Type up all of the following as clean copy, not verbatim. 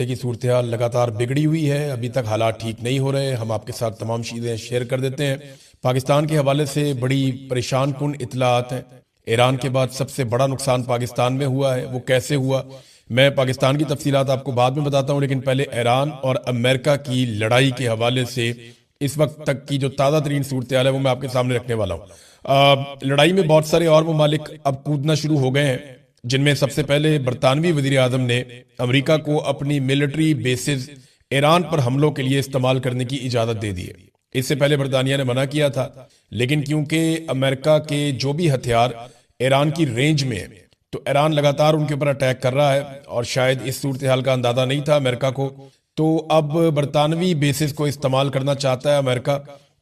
की सूरत हाल लगातार बिगड़ी हुई है। अभी तक हालात ठीक नहीं हो रहे। हम आपके साथ तमाम चीज़ें शेयर कर देते हैं। पाकिस्तान के हवाले से बड़ी परेशान कुन इतलात हैं। ईरान के बाद सबसे बड़ा नुकसान पाकिस्तान में हुआ है। वो कैसे हुआ, मैं पाकिस्तान की तफसीलात आपको बाद में बताता हूँ, लेकिन पहले ईरान और अमेरिका की लड़ाई के हवाले से इस वक्त तक की जो ताज़ा तरीन सूरत हाल है वो मैं आपके सामने रखने वाला हूँ। लड़ाई में बहुत सारे और ममालिक अब कूदना शुरू हो गए हैं, जिनमें सबसे पहले बरतानवी वजीर आजम ने अमेरिका को अपनी मिलिट्री बेसिस ईरान पर हमलों के लिए इस्तेमाल करने की इजाज़त दे दी है। इससे पहले बरतानिया ने मना किया था, लेकिन क्योंकि अमेरिका के जो भी हथियार ईरान की रेंज में है, तो ईरान लगातार उनके ऊपर अटैक कर रहा है और शायद इस सूरत हाल का अंदाजा नहीं था अमेरिका को। तो अब बरतानवी बेसिस को इस्तेमाल करना चाहता है अमेरिका।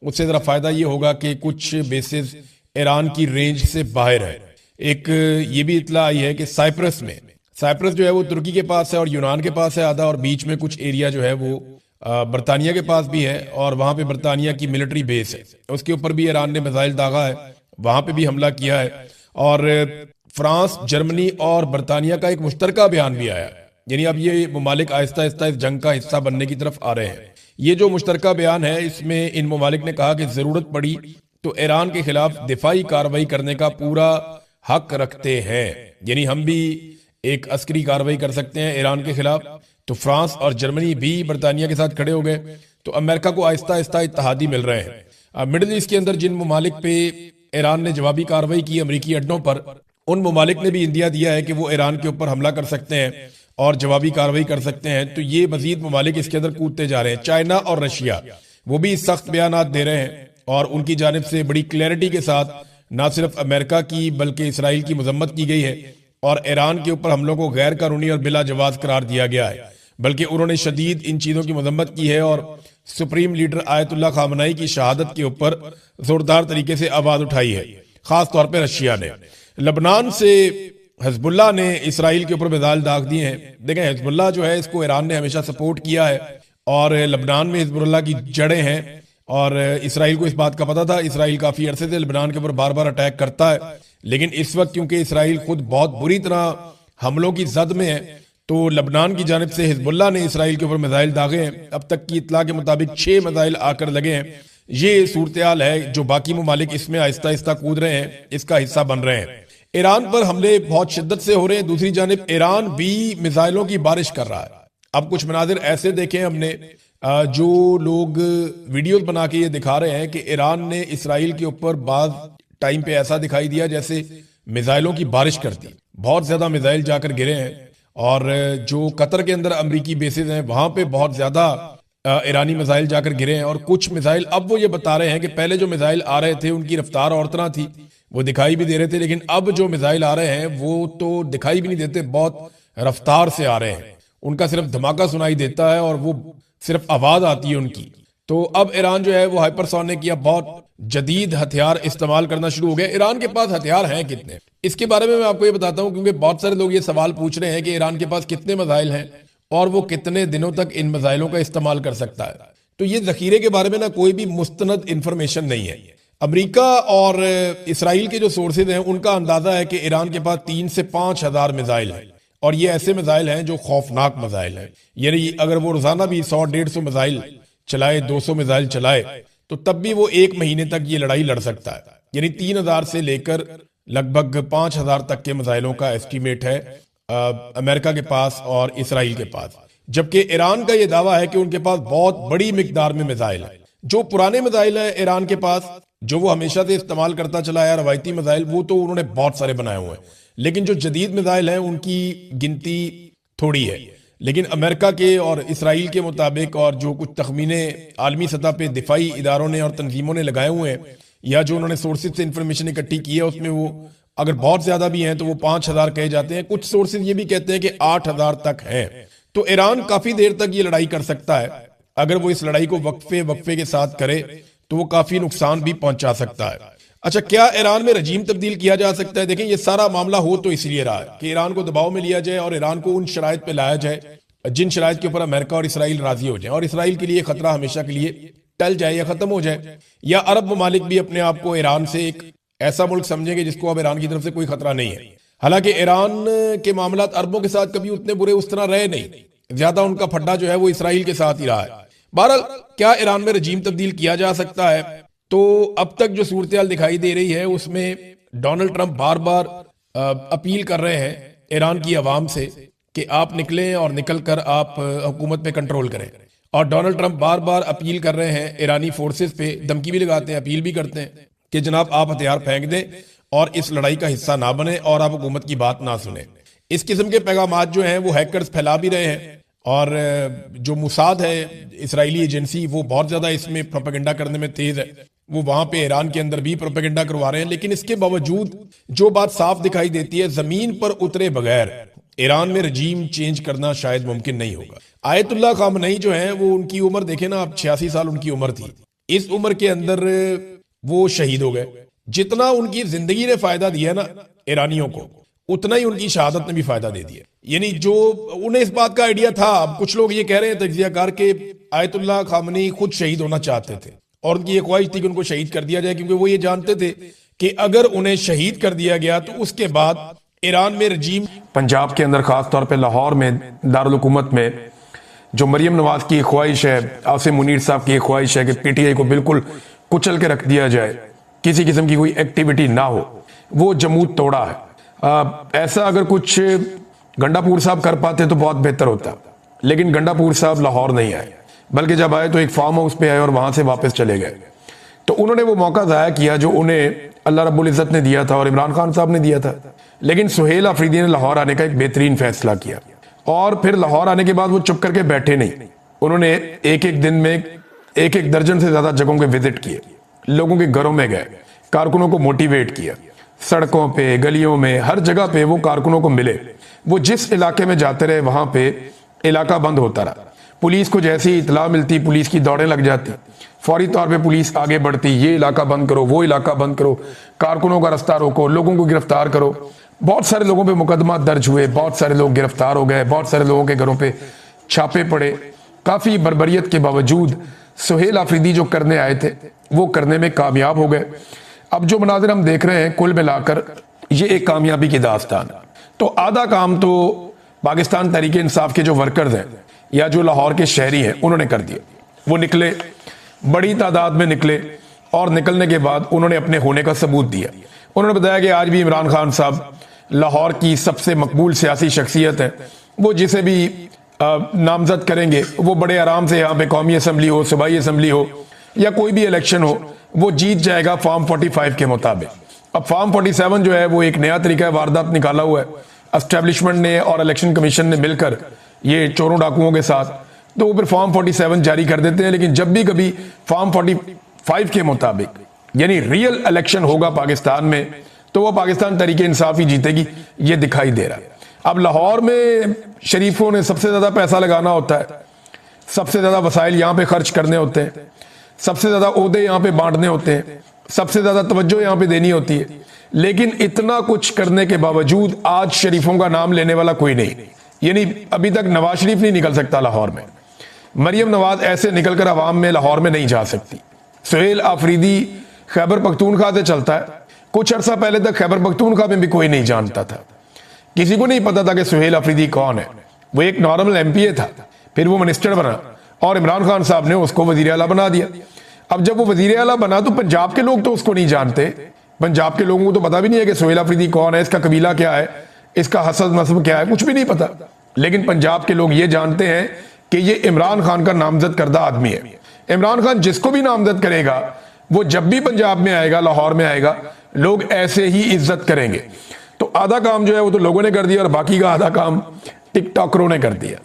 उससे ज़रा फ़ायदा ये होगा कि कुछ बेसिस ईरान की रेंज से बाहर है। एक ये भी इतला आई है कि साइप्रस जो है वो तुर्की के पास है और यूनान के पास है आधा, और बीच में कुछ एरिया जो है वो बरतानिया के पास भी है, और वहां पे बरतानिया की मिलिट्री बेस है। उसके ऊपर भी ईरान ने मिसाइल दागा है, वहां पे भी हमला किया है। और फ्रांस, जर्मनी और बरतानिया का एक मुश्तरका बयान भी आया, यानी अब ये ममालिक आहिस्ता आहिस्ता इस जंग का हिस्सा बनने की तरफ आ रहे हैं। ये जो मुश्तरका बयान है, इसमें इन ममालिक ने कहा कि जरूरत पड़ी तो ईरान के खिलाफ दिफाई कार्रवाई करने का पूरा हक रखते हैं, यानी हम भी एक अस्करी कार्रवाई कर सकते हैं ईरान के खिलाफ। तो फ्रांस और जर्मनी भी बरतानिया के साथ खड़े हो गए, तो अमेरिका को आहिस्ता आहिस्ता इत्तहादी मिल रहे हैं। अब मिडिल ईस्ट के अंदर जिन ममालिक पे ईरान ने जवाबी कार्रवाई की अमरीकी अड्डों पर, उन ममालिक ने भी इंदिया दिया है कि वो ईरान के ऊपर हमला कर सकते हैं और जवाबी कार्रवाई कर सकते हैं। तो ये मजीद ममालिक इसके अंदर कूदते जा रहे हैं। चाइना और रशिया वो भी सख्त बयान दे रहे हैं, और उनकी जानिब से बड़ी क्लैरिटी के साथ न सिर्फ अमेरिका की बल्कि इसराइल की मजम्मत की गई है, और ईरान के ऊपर हमलों को गैर कानूनी और बिला जवाज करार दिया गया है। बल्कि उन्होंने शदीद इन चीज़ों की मजम्मत की है और सुप्रीम लीडर आयतुल्लाह खामनाई की शहादत के ऊपर जोरदार तरीके से आवाज उठाई है। खास तौर पर रशिया ने, लबनान से हिजबुल्लाह ने इसराइल के ऊपर मिसाइल दाग दिए हैं। देखें, हिजबुल्लाह जो है इसको ईरान ने हमेशा सपोर्ट किया है, और लबनान में हिजबुल्लाह की जड़ें हैं, और इसराइल को इस बात का पता था। इसराइल काफी अरसे से लेबनान के ऊपर बार बार अटैक करता है, लेकिन इस वक्त क्योंकि इसराइल खुद बहुत बुरी तरह हमलों की जद में है, तो लेबनान की जानिब से हिजबुल्लाह ने इसराइल के ऊपर मिसाइल दागे हैं। अब तक की इतला के मुताबिक 6 मिसाइल आकर लगे हैं। ये सूरत हाल है। जो बाकी ममालिक इसमें आहिस्ता आहिस्ता कूद रहे हैं, इसका हिस्सा बन रहे हैं। ईरान पर हमले बहुत शिद्दत से हो रहे हैं। दूसरी जानिब ईरान भी मिसाइलों की बारिश कर रहा है। अब कुछ मनाजिर ऐसे देखे हमने, जो लोग वीडियोस बना के ये दिखा रहे हैं कि ईरान ने इसराइल के ऊपर बाद टाइम पे ऐसा दिखाई दिया जैसे मिसाइलों की बारिश कर दी। बहुत ज्यादा मिसाइल जाकर गिरे हैं, और जो कतर के अंदर अमरीकी बेसिस हैं वहां पे बहुत ज्यादा ईरानी मिसाइल जाकर गिरे हैं। और कुछ मिसाइल अब वो ये बता रहे हैं कि पहले जो मिसाइल आ रहे थे उनकी रफ्तार और तरह थी, वो दिखाई भी दे रहे थे, लेकिन अब जो मिसाइल आ रहे हैं वो तो दिखाई भी नहीं देते, बहुत रफ्तार से आ रहे हैं। उनका सिर्फ धमाका सुनाई देता है और वो सिर्फ आवाज आती है उनकी। तो अब ईरान जो है वो हाइपरसोनिक या बहुत जदीद हथियार इस्तेमाल करना शुरू हो गया। ईरान के पास हथियार हैं कितने, इसके बारे में मैं आपको ये बताता हूं, क्योंकि बहुत सारे लोग ये सवाल पूछ रहे हैं कि ईरान के पास कितने मिसाइल हैं और वो कितने दिनों तक इन मिसाइलों का इस्तेमाल कर सकता है। तो ये जखीरे के बारे में ना कोई भी मुस्तनद इंफॉर्मेशन नहीं है। अमेरिका और इसराइल के जो सोर्सेज हैं उनका अंदाजा है कि ईरान के पास 3 से 5 हजार मिसाइल है, और ये ऐसे मिसाइल हैं जो खौफनाक मिसाइल हैं। यानी अगर वो रोजाना भी 100-150 मिसाइल चलाए, 200 मिसाइल चलाए, तो तब भी वो 1 महीने तक ये लड़ाई लड़ सकता है। यानी 3000 से लेकर लगभग 5000 तक के मिसाइलों का एस्टीमेट है अमेरिका के पास और इसराइल के पास। जबकि ईरान का ये दावा है कि उनके पास बहुत बड़ी मिकदार में मिसाइल है। जो पुराने मिसाइल है ईरान के पास, जो वो हमेशा से इस्तेमाल करता चला है रवायती मिसाइल, वो तो उन्होंने बहुत सारे बनाए हुए हैं, लेकिन जो जदीद मिसाइल हैं उनकी गिनती थोड़ी है। लेकिन अमेरिका के और इसराइल के मुताबिक, और जो कुछ तखमीने आलमी सतह पे दिफाई इदारों ने और तंजीमों ने लगाए हुए हैं, या जो उन्होंने सोर्सेज से इंफॉर्मेशन इकट्ठी की है, उसमें वो अगर बहुत ज्यादा भी हैं तो वो 5000 कहे जाते हैं। कुछ सोर्सेज ये भी कहते हैं कि 8000 तक हैं। तो ईरान काफी देर तक ये लड़ाई कर सकता है। अगर वो इस लड़ाई को वक्फे के साथ करे तो वो काफी नुकसान भी पहुंचा सकता है। अच्छा, क्या ईरान में रजीम तब्दील किया जा सकता है? देखें, ये सारा मामला हो तो इसलिए रहा है कि ईरान को दबाव में लिया जाए और ईरान को उन शराइत पे लाया जाए जिन शराइत के ऊपर अमेरिका और इसराइल राजी हो जाए, और इसराइल के लिए खतरा हमेशा के लिए टल जाए या खत्म हो जाए, या अरब ममालिक भी अपने आप को ईरान से एक ऐसा मुल्क समझेंगे जिसको अब ईरान की तरफ से कोई खतरा नहीं है। हालांकि ईरान के मामला अरबों के साथ कभी उतने बुरे उस तरह रहे नहीं। ज्यादा उनका फड्डा जो है वो इसराइल के साथ ही रहा है। बहरहाल, क्या ईरान में रजीम तब्दील किया जा सकता है? तो अब तक जो सूरत हाल दिखाई दे रही है उसमें डोनाल्ड ट्रंप बार बार अपील कर रहे हैं ईरान की आवाम से कि आप निकलें और निकल कर आप हुकूमत पे कंट्रोल करें। और डोनाल्ड ट्रंप बार बार अपील कर रहे हैं ईरानी फोर्सेस पे, धमकी भी लगाते हैं, अपील भी करते हैं कि जनाब आप हथियार फेंक दें और इस लड़ाई का हिस्सा ना बने और आप हुकूमत की बात ना सुने। इस किस्म के पैगाम जो हैं वो हैकर्स फैला भी रहे हैं और जो मुसाद है इसराइली एजेंसी वो बहुत ज्यादा इसमें प्रोपेगेंडा करने में तेज है। वो वहां पे ईरान के अंदर भी प्रोपेगेंडा करवा रहे हैं। लेकिन इसके बावजूद जो बात साफ दिखाई देती है, जमीन पर उतरे बगैर ईरान में रजीम चेंज करना शायद मुमकिन नहीं होगा। आयतुल्लाह खामनई जो है वो, उनकी उम्र देखे ना, अब 86 साल उनकी उम्र थी। इस उम्र के अंदर वो शहीद हो गए। जितना उनकी जिंदगी ने फायदा दिया ना ईरानियों को, उतना ही उनकी शहादत ने भी फायदा दे दिया। यानी जो उन्हें इस बात का आइडिया था, अब कुछ लोग ये कह रहे हैं तज्जियाकार के आयतुल्लाह खामनई खुद शहीद होना चाहते थे और उनकी ये ख्वाहिश थी कि उनको शहीद कर दिया जाए, क्योंकि वो ये जानते थे कि अगर उन्हें शहीद कर दिया गया तो उसके बाद ईरान में रजीम, पंजाब के अंदर खास तौर पे लाहौर में दारुल हुकूमत में जो मरियम नवाज की ख्वाहिश है, आसिम मुनीर साहब की ख्वाहिश है कि पीटीआई को बिल्कुल कुचल के रख दिया जाए, किसी किस्म की कोई एक्टिविटी ना हो, वो जमूद तोड़ा है। ऐसा अगर कुछ गंडापुर साहब कर पाते तो बहुत बेहतर होता, लेकिन गंडापुर साहब लाहौर नहीं आए, बल्कि जब आए तो एक फार्म हाउस पे आए और वहां से वापस चले गए। तो उन्होंने वो मौका ज़ाया किया जो उन्हें अल्लाह रब्बुल इज़्ज़त ने दिया था और इमरान खान साहब ने दिया था। लेकिन सुहेल अफरीदी ने लाहौर आने का एक बेहतरीन फैसला किया और फिर लाहौर आने के बाद वो चुप करके बैठे नहीं। उन्होंने एक एक दिन में एक एक दर्जन से ज्यादा जगहों के विजिट किए, लोगों के घरों में गए, कारकुनों को मोटिवेट किया, सड़कों पे, गलियों में, हर जगह पे वो कारकुनों को मिले। वो जिस इलाके में जाते रहे वहां पे इलाका बंद होता रहा। पुलिस को जैसे ही इतला मिलती, पुलिस की दौड़ें लग जाती, फौरी तौर पे पुलिस आगे बढ़ती, ये इलाका बंद करो, वो इलाका बंद करो, कारकुनों का रास्ता रोको, लोगों को गिरफ्तार करो। बहुत सारे लोगों पे मुकदमा दर्ज हुए, बहुत सारे लोग गिरफ्तार हो गए, बहुत सारे लोगों के घरों पे छापे पड़े। काफी बर्बरियत के बावजूद सुहेल अफरीदी जो करने आए थे वो करने में कामयाब हो गए। अब जो मनाजिर हम देख रहे हैं, कुल मिलाकर ये एक कामयाबी की दास्तान है। तो आधा काम तो पाकिस्तान तहरीक इंसाफ के जो वर्कर्स हैं या जो लाहौर के शहरी हैं उन्होंने कर दिया। वो निकले, बड़ी तादाद में निकले और निकलने के बाद उन्होंने अपने होने का सबूत दिया। उन्होंने बताया कि आज भी इमरान खान साहब लाहौर की सबसे मकबूल सियासी शख्सियत है। वो जिसे भी नामजद करेंगे वो बड़े आराम से यहाँ पे कौमी असम्बली हो, सूबाई असम्बली हो या कोई भी इलेक्शन हो, वो जीत जाएगा फॉर्म 45 के मुताबिक। अब फॉर्म 47 जो है वो एक नया तरीका वारदात निकाला हुआ है एस्टेब्लिशमेंट ने और इलेक्शन कमीशन ने मिलकर, ये चोरों डाकुओं के साथ। तो वो फिर फॉर्म 47 जारी कर देते हैं। लेकिन जब भी कभी फॉर्म 45 के मुताबिक यानी रियल इलेक्शन होगा पाकिस्तान में, तो वो पाकिस्तान तहरीक इंसाफ ही जीतेगी, ये दिखाई दे रहा है। अब लाहौर में शरीफों ने सबसे ज्यादा पैसा लगाना होता है, सबसे ज्यादा वसाइल यहाँ पे खर्च करने होते हैं, सबसे ज्यादा ओहदे यहाँ पे बांटने होते हैं, सबसे ज्यादा तवज्जो यहाँ पे देनी होती है। लेकिन इतना कुछ करने के बावजूद आज शरीफों का नाम लेने वाला कोई नहीं। यानी अभी तक नवाज शरीफ नहीं निकल सकता लाहौर में, मरियम नवाज ऐसे निकलकर अवाम में लाहौर में नहीं जा सकती। सुहेल अफरीदी खैबर पख्तूनख्वा से चलता है। कुछ अरसा पहले तक खैबर पख्तूनख्वा में भी कोई नहीं जानता था, किसी को नहीं पता था कि सुहेल अफरीदी कौन है। वो एक नॉर्मल एमपीए था, फिर वो मिनिस्टर बना और इमरान खान साहब ने उसको वजीर आला बना दिया। अब जब वो वजीर आला बना तो पंजाब के लोग तो उसको नहीं जानते, पंजाब के लोगों को तो पता भी नहीं है कि सुहेल अफरीदी कौन है, इसका कबीला क्या है, इसका हसब नस्ब क्या है, कुछ भी नहीं पता। लेकिन पंजाब के लोग ये जानते हैं कि ये इमरान खान का नामजद करदा आदमी है। इमरान खान जिसको भी नामजद करेगा वो जब भी पंजाब में आएगा, लाहौर में आएगा, लोग ऐसे ही इज्जत करेंगे। तो आधा काम जो है वो तो लोगों ने कर दिया और बाकी का आधा काम टिकटॉकरों ने कर दिया।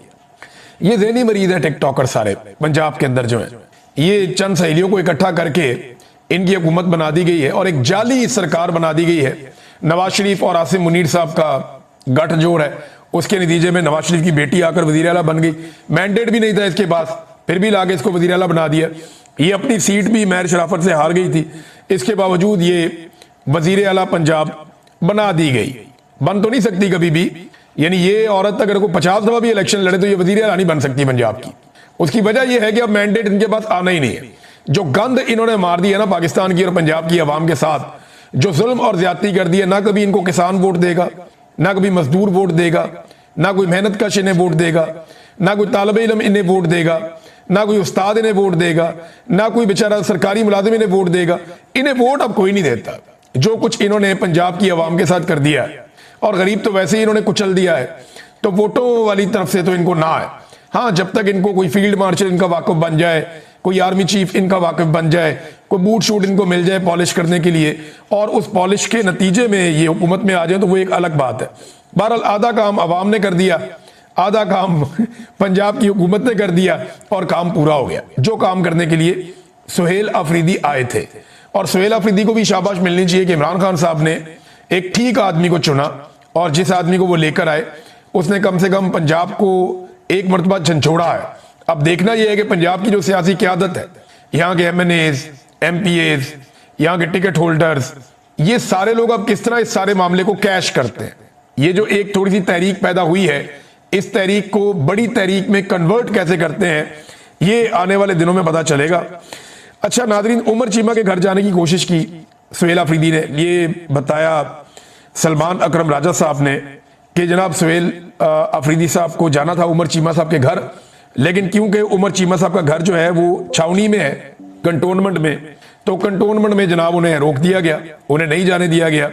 ये ज़हनी मरीज है टिकटॉकर सारे पंजाब के अंदर जो है। ये चंद सहेलियों को इकट्ठा करके इनकी हुकूमत बना दी गई है और एक जाली सरकार बना दी गई है। नवाज शरीफ और आसिम मुनीर साहब का गठजोड़ है, उसके नतीजे में नवाज शरीफ की बेटी आकर वजीर आला बन गई। मैंडेट भी नहीं था इसके पास, फिर भी लाके इसको वजीर आला बना दिया। ये अपनी सीट भी महर शराफत से हार गई थी, इसके बावजूद ये वजीर आला पंजाब बना दी गई। बन तो नहीं सकती कभी भी। यानी ये औरत अगर कोई 50 दफा भी इलेक्शन लड़े तो ये वजीर आला नहीं बन सकती पंजाब की। उसकी वजह यह है कि अब मैंडेट इनके पास आना ही नहीं है। जो गंद इन्होंने मार दी है ना पाकिस्तान की और पंजाब की आवाम के साथ, जो जुल्म और ज्यादती कर दी है, ना कभी इनको किसान वोट देगा, ना कभी मजदूर वोट देगा, ना कोई मेहनत कश इन्हें वोट देगा, ना कोई तालिब इल्म इन्हें वोट देगा, ना कोई उस्ताद इन्हें वोट देगा, ना कोई बेचारा सरकारी मुलाजिम इन्हें वोट देगा। इन्हें वोट अब कोई नहीं देता। जो कुछ इन्होंने पंजाब की आवाम के साथ कर दिया है, और गरीब तो वैसे ही इन्होंने कुचल दिया है, तो वोटों वाली तरफ से तो इनको ना है। हाँ, जब तक इनको कोई फील्ड मार्शल इनका वाकिफ बन जाए, कोई आर्मी चीफ इनका वाकिफ बन जाए, कोई बूट शूट इनको मिल जाए पॉलिश करने के लिए, और उस पॉलिश के नतीजे में ये हुकूमत में आ जाए, तो वो एक अलग बात है। बहरहाल आधा काम अवाम ने कर दिया, आधा काम पंजाब की हुकूमत ने कर दिया, और काम पूरा हो गया। जो काम करने के लिए सुहेल अफरीदी आए थे, और सुहेल अफरीदी को भी शाबाश मिलनी चाहिए कि इमरान खान साहब ने एक ठीक आदमी को चुना, और जिस आदमी को वो लेकर आए उसने कम से कम पंजाब को एक मरतबा झंझोड़ा है। अब देखना यह है कि पंजाब की जो सियासी क़यादत है, यहाँ के MNAs, MPAs, यहाँ के टिकट होल्डर्स, ये सारे लोग अब किस तरह इस सारे मामले को कैश करते हैं। ये जो एक थोड़ी सी तहरीक पैदा हुई है, इस तहरीक को बड़ी तहरीक में कन्वर्ट कैसे करते हैं, ये आने वाले दिनों में पता चलेगा। अच्छा नादरीन, उमर चीमा के घर जाने की कोशिश की सुहेल अफरीदी ने। ये बताया सलमान अकरम राजा साहब ने कि जनाब सुहेल अफरीदी साहब को जाना था उमर चीमा साहब के घर, लेकिन क्योंकि उमर चीमा साहब का घर जो है वो छावनी में है, कंटोनमेंट में, तो कंटोनमेंट में जनाब उन्हें रोक दिया गया, उन्हें नहीं जाने दिया गया।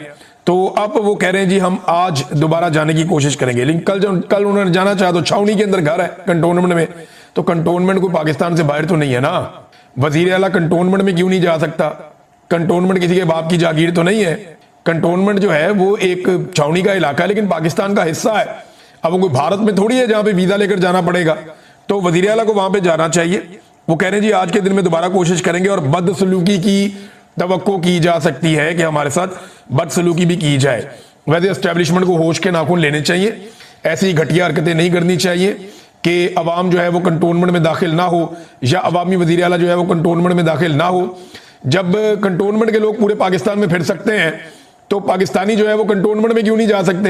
तो अब वो कह रहे हैं जी हम आज दोबारा जाने की कोशिश करेंगे, लेकिन कल उन्होंने जाना चाहा तो छावनी के अंदर घर है कंटोनमेंट में, तो कंटोनमेंट को पाकिस्तान से बाहर तो नहीं है ना। वजीर आला कंटोनमेंट में क्यों नहीं जा सकता? कंटोनमेंट किसी के बाप की जागीर तो नहीं है। कंटोनमेंट जो है वो एक छावनी का इलाका है, लेकिन पाकिस्तान का हिस्सा है। अब वो कोई भारत में थोड़ी है जहां पे वीजा लेकर जाना पड़ेगा, तो वजीर आला को वहां पे जाना चाहिए। वो कह रहे हैं जी आज के दिन में दोबारा कोशिश करेंगे, और बदसलूकी की तवक्को की जा सकती है कि हमारे साथ बदसलूकी भी की जाए। वैसे एस्टेब्लिशमेंट को होश के नाखून लेने चाहिए, ऐसी घटिया हरकतें नहीं करनी चाहिए कि अवाम जो है वो कंटोनमेंट में दाखिल ना हो, या अवामी वजीर आला जो है वो कंटोनमेंट में दाखिल ना हो। जब कंटोनमेंट के लोग पूरे पाकिस्तान में फिर सकते हैं, तो पाकिस्तानी जो है वो कंटोनमेंट में क्यों नहीं जा सकते?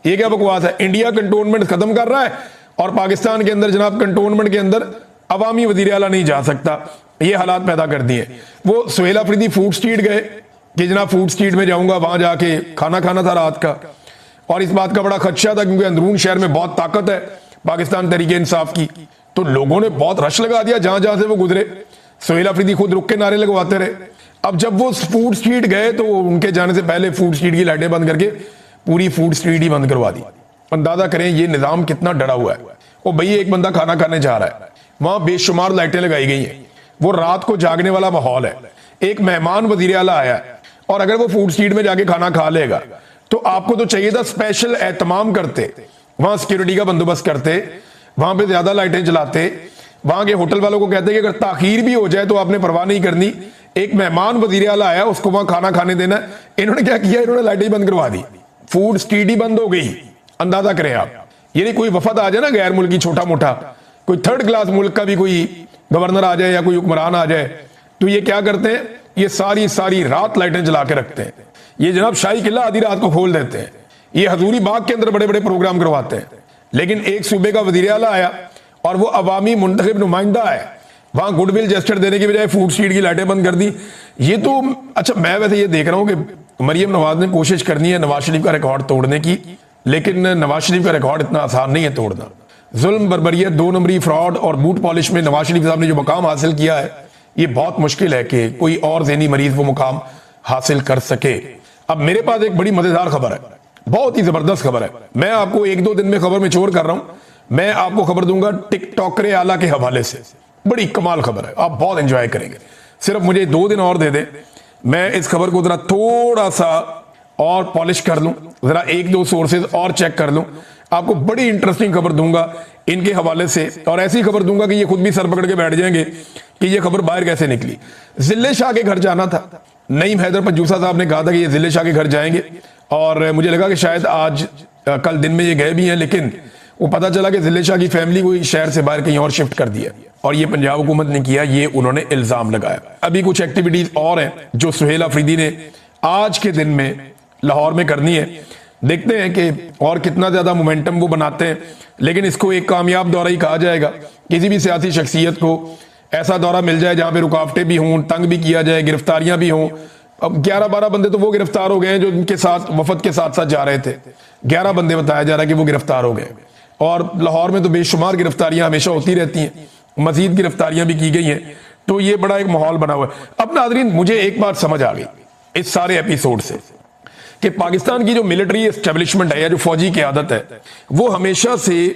ये क्या बकवास है? इंडिया कंटोनमेंट खत्म कर रहा है, और पाकिस्तान के अंदर जनाब कंटोनमेंट के अंदर अवामी वजीर आला नहीं जा सकता। ये हालात पैदा कर दिए। वो सुहेल अफरीदी फूड स्ट्रीट गए कि जनाब फूड स्ट्रीट में जाऊंगा, वहां जाके खाना खाना था रात का, और इस बात का बड़ा खदशा था क्योंकि अंदरून शहर में बहुत ताकत है पाकिस्तान तहरीक इंसाफ की, तो लोगों ने बहुत रश लगा दिया जहां जहां से वो गुजरे। सुहेल अफरीदी खुद रुक के नारे लगवाते रहे। अब जब वो फूड स्ट्रीट गए तो उनके जाने से पहले फूड स्ट्रीट की लाइटें बंद करके पूरी फूड स्ट्रीट ही बंद करवा दी। अंदाजा करें ये निजाम कितना डरा हुआ है। वो भाई एक बंदा खाना खाने जा रहा है, वहां बेशुमार लाइटें लगाई गई हैं, वो रात को जागने वाला माहौल है। एक मेहमान वजीर आला आया है, और अगर वो फूड स्ट्रीट में जाके खाना खा लेगा तो आपको तो चाहिए था स्पेशल एहतमाम करते, वहां सिक्योरिटी का बंदोबस्त करते, वहां पे ज्यादा लाइटें जलाते, वहां के होटल वालों को कहते कि अगर ताखीर भी हो जाए तो आपने परवाह नहीं करनी। एक मेहमान वजीर आला आया, उसको वहां खाना खाने देना। इन्होंने क्या किया? इन्होंने लाइटें बंद करवा दी, फूड स्ट्रीट ही बंद हो गई। अंदाजा करें आप, यानी कोई वफद आ जाए ना गैर मुल्की, छोटा मोटा कोई थर्ड क्लास मुल्क का भी कोई गवर्नर आ जाए या कोई हुक्मरान आ जाए, तो ये क्या करते हैं? ये सारी सारी रात लाइटें जला के रखते हैं। ये जनाब शाही किला आधी रात को खोल देते हैं। ये हजूरी बाग के अंदर बड़े बड़े प्रोग्राम करवाते हैं। लेकिन एक सूबे का वजीर आला आया और वो अवामी मुंतखब नुमाइंदा है, वहां गुडविल जेस्चर देने की बजाय फूड स्ट्रीट की लाइटें बंद कर दी। ये तो अच्छा, मैं वैसे ये देख रहा हूं कि मरियम नवाज ने कोशिश करनी है नवाज शरीफ का रिकॉर्ड तोड़ने की, लेकिन नवाज शरीफ का रिकॉर्ड इतना आसान नहीं है तोड़ना। जुल्म, बर्बरियत, 2 नंबरी, फ्रॉड और बूट पॉलिश में नवाज शरीफ साहब ने जो मुकाम हासिल किया है, ये बहुत मुश्किल है कि कोई और ज़हनी मरीज वो मुकाम हासिल कर सके। अब मेरे पास एक बड़ी मजेदार खबर है, बहुत ही जबरदस्त खबर है। मैं आपको 1-2 दिन में खबर में चोर कर रहा हूं। मैं आपको खबर दूंगा टिकटॉकरे आला के हवाले से। बड़ी कमाल खबर है, आप बहुत एंजॉय करेंगे। सिर्फ मुझे 2 दिन और दे दे, मैं इस खबर को जरा थोड़ा सा और पॉलिश कर लूं, जरा 1-2 सोर्सेज और चेक कर लूं, आपको बड़ी इंटरेस्टिंग खबर दूंगा इनके हवाले से, और ऐसी खबर दूंगा कि ये खुद भी सर पकड़ के बैठ जाएंगे कि ये खबर बाहर कैसे निकली। जिले शाह के घर जाना था, नईम हैदर पंजूसा साहब ने कहा था कि ये जिले शाह के घर जाएंगे, और मुझे लगा कि शायद आज कल दिन में ये गए भी हैं, लेकिन वो पता चला कि जिले शाह की फैमिली को शहर से बाहर कहीं और शिफ्ट कर दिया, और ये पंजाब हुकूमत ने किया, ये उन्होंने इल्जाम लगाया। अभी कुछ एक्टिविटीज और हैं जो सुहेल अफरीदी ने आज के दिन में लाहौर में करनी है। देखते हैं कि और कितना ज्यादा मोमेंटम वो बनाते हैं, लेकिन इसको एक कामयाब दौरा ही कहा जाएगा। किसी भी सियासी शख्सियत को ऐसा दौरा मिल जाए जहां पे रुकावटें भी हों, तंग भी किया जाए, गिरफ्तारियां भी हों। अब 11-12 बंदे तो वो गिरफ्तार हो गए हैं जो उनके साथ वफद के साथ साथ जा रहे थे। 11 बंदे बताया जा रहा है कि वो गिरफ्तार हो गए। और लाहौर में तो बेशुमार गिरफ्तारियां हमेशा होती रहती हैं, मजीद गिरफ्तारियां भी की गई हैं, तो ये बड़ा एक माहौल बना हुआ है। अब नाज़रीन, मुझे एक बात समझ आ गई इस सारे एपिसोड से कि पाकिस्तान की जो मिलिट्री एस्टेब्लिशमेंट है या जो फौजी क़यादत है वो हमेशा से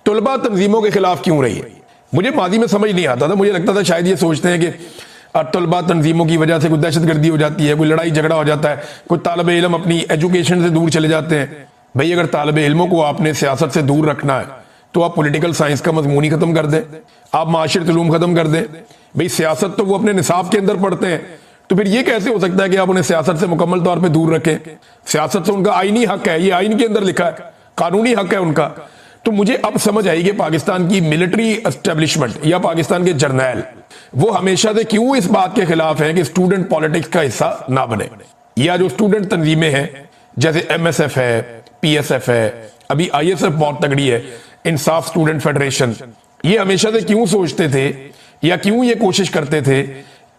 तलबा तंजीमों के खिलाफ क्यों रही है। मुझे माजी में समझ नहीं आता था, मुझे लगता था शायद ये सोचते हैं कि तलबा तंजीमों की वजह से कोई दहशतगर्दी हो जाती है, कोई लड़ाई झगड़ा हो जाता है, कोई तालिब इल्म अपनी एजुकेशन से दूर चले जाते हैं। भाई अगर तालिब इल्मों को आपने सियासत से दूर रखना है तो आप पॉलिटिकल साइंस का मजमून ही खत्म कर दें, आप माशरत उलूम खत्म कर दें। भाई सियासत तो वो अपने निसाब के अंदर पढ़ते हैं, तो फिर ये कैसे हो सकता है कि आप उन्हें सियासत से मुकम्मल तौर पे दूर रखें। सियासत से उनका आईनी हक है, ये आइन के अंदर लिखा है, कानूनी हक है उनका। तो मुझे अब समझ आई कि पाकिस्तान की मिलिट्री एस्टेब्लिशमेंट या पाकिस्तान के जर्नैल वो हमेशा से क्यों इस बात के खिलाफ है कि स्टूडेंट पॉलिटिक्स का हिस्सा ना बने, या जो स्टूडेंट तंजीमें हैं जैसे MSF है, PSF है, अभी ISF बहुत तगड़ी है, इंसाफ स्टूडेंट फेडरेशन, ये हमेशा से क्यों सोचते थे या क्यों ये कोशिश करते थे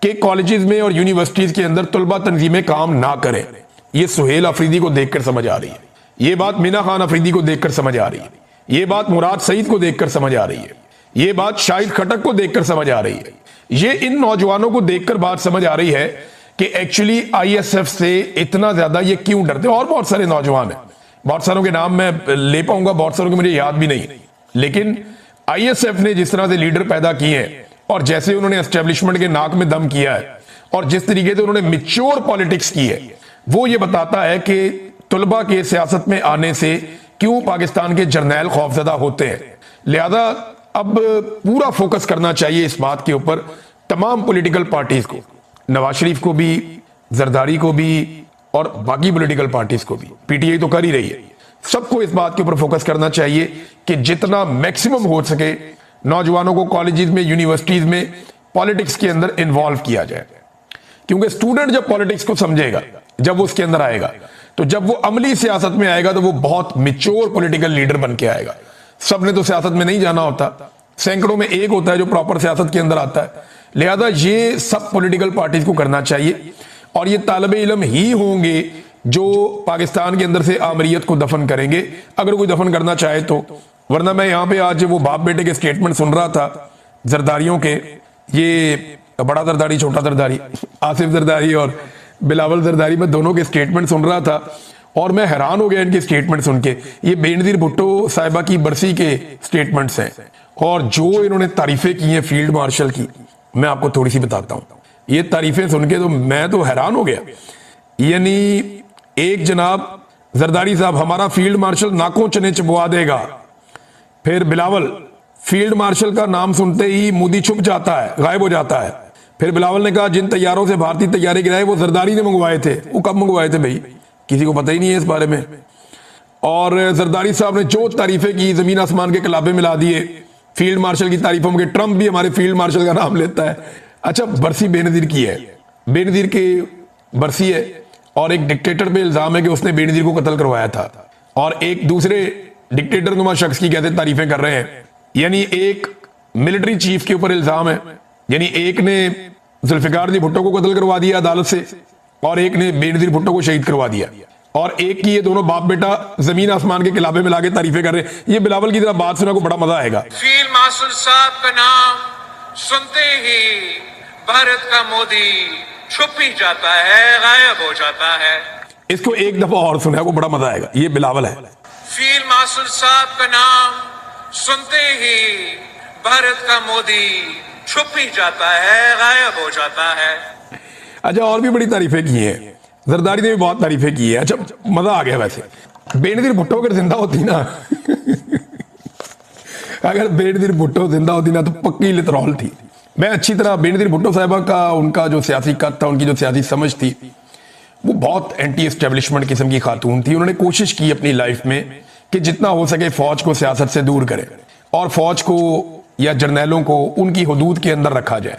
कि कॉलेजेस में और यूनिवर्सिटीज के अंदर तलबा तंजीमें काम ना करें। ये सुहेल अफरीदी को देखकर समझ आ रही है, ये बात मीना खान अफरीदी को देखकर समझ आ रही है, ये बात मुराद सईद को देखकर समझ आ रही है, ये बात शाहिद खटक को देखकर समझ आ रही है, ये इन नौजवानों को देखकर बात समझ आ रही है कि एक्चुअली ISF से इतना ज्यादा ये क्यों डरते हैं। और बहुत सारे नौजवान हैं, बहुत सारों के नाम मैं ले पाऊंगा, बहुत सारों के मुझे याद भी नहीं, लेकिन ISF ने जिस तरह से लीडर पैदा किए हैं और जैसे उन्होंने एस्टेब्लिशमेंट के नाक में दम किया है और जिस तरीके से उन्होंने मिच्योर पॉलिटिक्स की है, वो ये बताता है कि तलबा के सियासत में आने से क्यों पाकिस्तान के जर्नैल खौफजदा होते हैं। लिहाजा अब पूरा फोकस करना चाहिए इस बात के ऊपर तमाम पॉलिटिकल पार्टीज को, नवाज शरीफ को भी, जरदारी को भी और बाकी पॉलिटिकल पार्टीज को भी। PTI तो कर ही रही है, सबको इस बात के ऊपर फोकस करना चाहिए कि जितना मैक्सिमम हो सके नौजवानों को कॉलेजेस में, यूनिवर्सिटीज में पॉलिटिक्स के अंदर इन्वॉल्व किया जाए, क्योंकि स्टूडेंट जब पॉलिटिक्स को समझेगा, जब वो उसके अंदर आएगा, तो जब वो अमली सियासत में आएगा तो वो बहुत मिच्योर पॉलिटिकल लीडर बन के आएगा। सबने तो सियासत में नहीं जाना होता, सैकड़ों में एक होता है जो प्रॉपर सियासत के अंदर आता है। लिहाजा ये सब पॉलिटिकल पार्टीज को करना चाहिए और ये तालिब इल्म ही होंगे जो पाकिस्तान के अंदर से आमरीत को दफन करेंगे, अगर कोई दफन करना चाहे तो। वरना मैं यहां पे आज वो बाप बेटे के स्टेटमेंट सुन रहा था जरदारियों के, ये बड़ा जरदारी, छोटा जरदारी, आसिफ जरदारी और बिलावल जरदारी, मैं दोनों के स्टेटमेंट सुन रहा था और मैं हैरान हो गया इनके स्टेटमेंट सुन के। ये बेनजीर भुट्टो साहिबा की बरसी के स्टेटमेंट्स हैं और जो इन्होंने तारीफें की हैं फील्ड मार्शल की, मैं आपको थोड़ी सी बताता हूं। ये तारीफें सुन के तो मैं तो हैरान हो गया। यानी एक जनाब जरदारी साहब, हमारा फील्ड मार्शल नाकों चने चबवा देगा। फिर बिलावल, फील्ड मार्शल का नाम सुनते ही मोदी छुप जाता है, गायब हो जाता है। फिर बिलावल ने कहा जिन तैयारों से भारतीय तैयारे गिराए वो जरदारी ने मंगवाए थे। वो कब मंगवाए थे भाई, किसी को पता ही नहीं है इस बारे में। और जरदारी साहब ने जो तारीफें की, जमीन आसमान के कलाबे मिला दिए फील्ड मार्शल की तारीफों में। ट्रंप भी हमारे फील्ड मार्शल का नाम लेता है। अच्छा, बरसी बेनजीर की है, बेनजीर की बरसी है और एक डिक्टेटर पे इल्जाम है कि उसने बेनजीर को कत्ल करवाया था और एक दूसरे डिक्टेटर नुमा शख्स की कहते तारीफें कर रहे हैं। यानी एक मिलिट्री चीफ के ऊपर इल्जाम है, यानी एक ने जुल्फिकार अली भुट्टो को कत्ल करवा दिया अदालत से और एक ने बेनजीर भुट्टो को शहीद करवा दिया, और एक की ये दोनों बाप बेटा जमीन आसमान के खिलाफे में लाके तारीफें कर रहे हैं। ये बिलावल की तरह बात सुना को बड़ा मजा आएगा। फील्ड मार्शल साहब का नाम सुनते ही भारत का मोदी छुप ही जाता है, गायब हो जाता है। इसको एक दफा और सुना को बड़ा मजा आएगा। ये बिलावल है। फील्ड मार्शल साहब का नाम सुनते ही भारत का मोदी छुप ही जाता है, गायब हो जाता है। अच्छा, और भी बड़ी तारीफें की हैं, जरदारी ने भी बहुत तारीफें की है। अच्छा, मजा आ गया। वैसे बेनजीर भुट्टो अगर जिंदा होती ना अगर बेनजीर भुट्टो जिंदा होती ना तो पक्की लितरॉल थी। मैं अच्छी तरह बेनजीर भुट्टो साहिबा का, उनका जो सियासी कद था, उनकी जो सियासी समझ थी, वो बहुत एंटी एस्टेब्लिशमेंट किस्म की खातून थी। उन्होंने कोशिश की अपनी लाइफ में कि जितना हो सके फौज को सियासत से दूर करें और फौज को या जर्नैलों को उनकी हदूद के अंदर रखा जाए।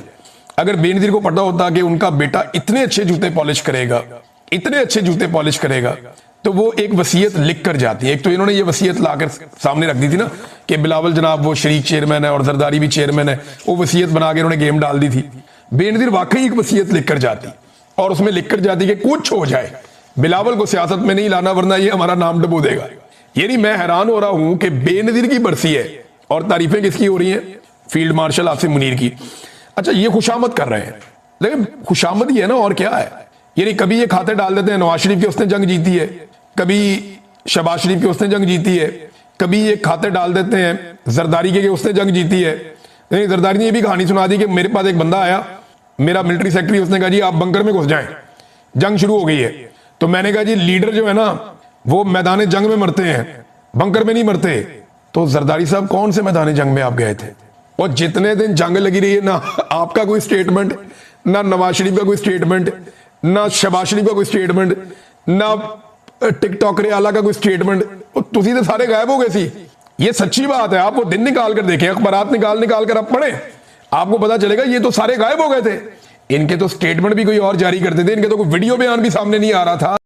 अगर बेनजीर को पता होता कि उनका बेटा इतने अच्छे जूते पॉलिश करेगा, इतने अच्छे जूते पॉलिश करेगा, तो वो एक वसीयत लिख कर जाती है। एक तो इन्होंने ये वसीयत लाकर सामने रख दी थी ना कि बिलावल जनाब वो शरीक चेयरमैन है और जरदारी भी चेयरमैन है, वो वसीयत बना के उन्होंने गेम डाल दी थी। बेनजीर वाकई एक वसीयत लिख कर जाती और उसमें लिख कर जाती कि कुछ हो जाए बिलावल को सियासत में नहीं लाना, वरना ये हमारा नाम डुबो देगा। यानी मैं हैरान हो रहा हूं कि बेनजीर की बरसी है और तारीफें किसकी हो रही हैं? फील्ड मार्शल आसिम मुनीर की। अच्छा, ये खुशामद कर रहे हैं, लेकिन खुशामद ही है ना, और क्या है? यानी कभी ये खाते डाल देते हैं नवाज शरीफ की उसने जंग जीती है, कभी शहबाज शरीफ की उसने जंग जीती है, कभी ये खाते डाल देते हैं जरदारी के उसने जंग जीती है। नहीं, जरदारी ने ये भी कहानी सुना दी कि मेरे पास एक बंदा आया, मेरा मिलिट्री सेक्रेटरी, उसने कहा जी आप बंकर में घुस जाएं, जंग शुरू हो गई है। तो मैंने कहा जी लीडर जो है ना वो मैदान जंग में मरते हैं, बंकर में नहीं मरते। तो जरदारी साहब कौन से मैदान जंग में आप गए थे? और जितने दिन जंग लगी रही है ना आपका कोई स्टेटमेंट, ना नवाज शरीफ का कोई स्टेटमेंट, ना शहबाज शरीफ का कोई स्टेटमेंट, ना टिकटॉक आला का कोई स्टेटमेंट, तुसी तो सारे गायब हो गए सी। ये सच्ची बात है, आप वो दिन निकाल कर देखें, अखबारात निकाल कर आप पढ़े, आपको पता चलेगा ये तो सारे गायब हो गए थे। इनके तो स्टेटमेंट भी कोई और जारी करते थे, इनके तो कोई वीडियो बयान भी सामने नहीं आ रहा था।